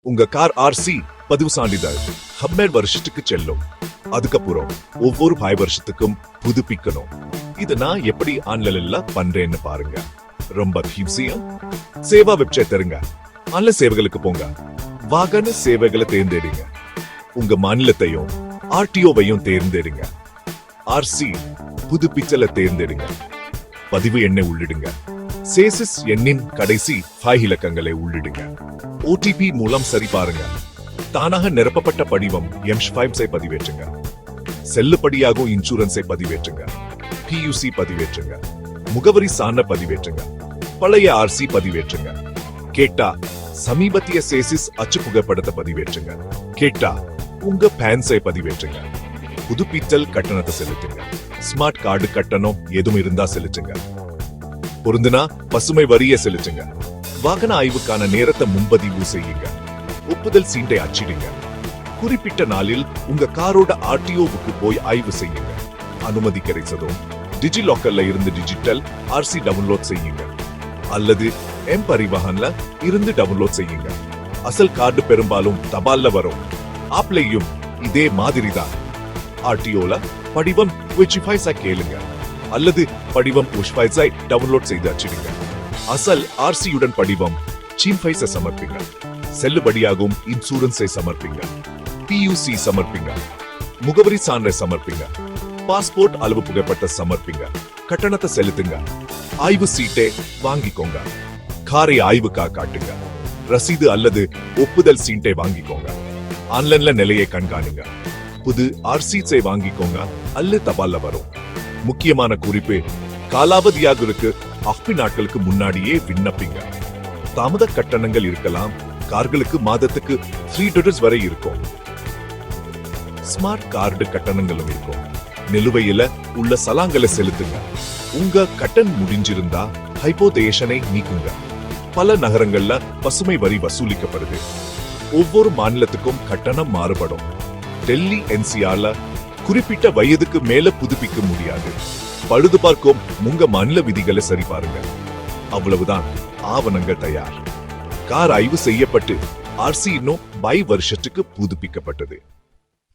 உங்க car RC பதிவு சான்றிதழ் ஹம்மேர் வருஷத்துக்கு செல்லும். அதுக்கப்புறம் ஒவ்வொரு 5 வருஷத்துக்கும் புதுப்பிக்கணும். இது நான் எப்படி ஆன்லைன்ல பண்றேன்னு பாருங்க. ரொம்ப ஈஸியா. சேவா வெப்சைட் தருங்க. ஆன்லைன் சேவைகளுக்கு போங்க. வாகன சேவைகளை தேர்ந்தெடுங்க. உங்க மாநிலத்தையும் ஆர்டிஓவையும் தேர்ந்தெடுங்க. ஆர்சி புதுப்பிச்சலை தேர்ந்தெடுங்க. பதிவு எண்ணை உள்ளிடுங்க. சேசிஸ் எண்ணின் கடைசி 5 இலக்கங்களை உள்ளிடுங்க. ஓடிபி மூலம் சரி பாருங்க. தானாக நிரப்பப்பட்ட படிவம் M5 பதிவேற்றுங்க. செல்லுபடியாகும் இன்சூரன்ஸை பதிவேற்றுங்க. PUC பதிவேற்றுங்க. முகவரி சான்றை பதிவேற்றுங்க. பழைய ஆர்சி பதிவேற்றுங்க. கேட்டா சமீபத்திய சேசிஸ் அச்சு புகைப்படத்தை பதிவேற்றுங்க. கேட்டா உங்க பேன்ஸை பதிவேற்றுங்க. புதுப்பித்தல் கட்டணத்தை செலுத்துங்க. ஸ்மார்ட் கார்டு கட்டணம் எதுவும் இருந்தா செலுத்துங்க. பொருந்துனா பசுமை வரியை செலுத்துங்க. வாகன ஆய்வுக்கான நேரத்தை முன்பதிவு செய்யுங்க. ஒப்புதல் சீட்டை அச்சிடுங்க. குறிப்பிட்ட நாளில் உங்க காரோட ஆர்டிஓவுக்கு போய் ஆய்வு செய்யுங்க. அனுமதி கிடைச்சதும் டிஜிலாக்கர்ல இருந்து டிஜிட்டல் ஆர்சி டவுன்லோட் செய்யுங்க. அல்லது பரிவாஹன்ல இருந்து டவுன்லோட் செய்யுங்க. அசல் கார்டு பெரும்பாலும் தபால்ல வரும். ஆப்லையும் இதே மாதிரி தான். ஆர்டிஓல படிவம் கேளுங்க. அல்லது படிவம் டவுன்லோட் செய்து அச்சிடுங்க. அசல் ஆர்சியுடன் படிவம் சீன்ஃபைஸை சமர்ப்பிங்க. செல்லுபடியாகும் இன்சூரன்ஸை சமர்ப்பிங்க. PUC சமர்ப்பிங்க. முகவரி சான்றை சமர்ப்பிங்க. பாஸ்போர்ட் அளவு புகைப்பட்ட சமர்ப்பிங்க. கட்டணத்தை செலுத்துங்க. ஆய்வு சீட்டை வாங்கிக்கோங்க. காரை ஆய்வுக்காக காட்டுங்க. ரசீது அல்லது ஒப்புதல் சீட்டை வாங்கிக்கோங்க. ஆன்லைன்ல நிலையை கண்காணிங்க. புது ஆர்சிஸை வாங்கிக்கோங்க. அல்லது தபால்ல வரும். முக்கியமான குறிப்பு, காலாவதியாக இருக்கு 10 நாட்களுக்கு முன்னாடியே விண்ணப்பிங்க. தாமத கட்டணங்கள் இருக்கலாம். கார்களுக்கு மாதத்துக்கு $3 வரை இருக்கும். ஸ்மார்ட் கார்டு கட்டணங்களும் இருக்கும். நிலுவையில உள்ள சலாங்களை செலுத்துங்க. உங்க கட்டணம் முடிஞ்சிருந்தா ஹைபோதேஷனை நீக்குங்க. பல நகரங்கள்ல பசுமை வரி வசூலிக்கப்படுது. ஒவ்வொரு மாநிலத்துக்கும் கட்டணம் மாறுபடும். டெல்லி NCRல குறிப்பிட்ட வயதுக்கு மேல புதுப்பிக்க முடியாது. பழுது பார்க்கும் உங்க மாநில விதிகளை சரி பாருங்க. அவ்வளவுதான். ஆவணங்கள் தயார். கார் ஆய்வு செய்யப்பட்டு ஆர்சி இன்னும் 5 வருஷத்துக்கு புதுப்பிக்கப்பட்டது.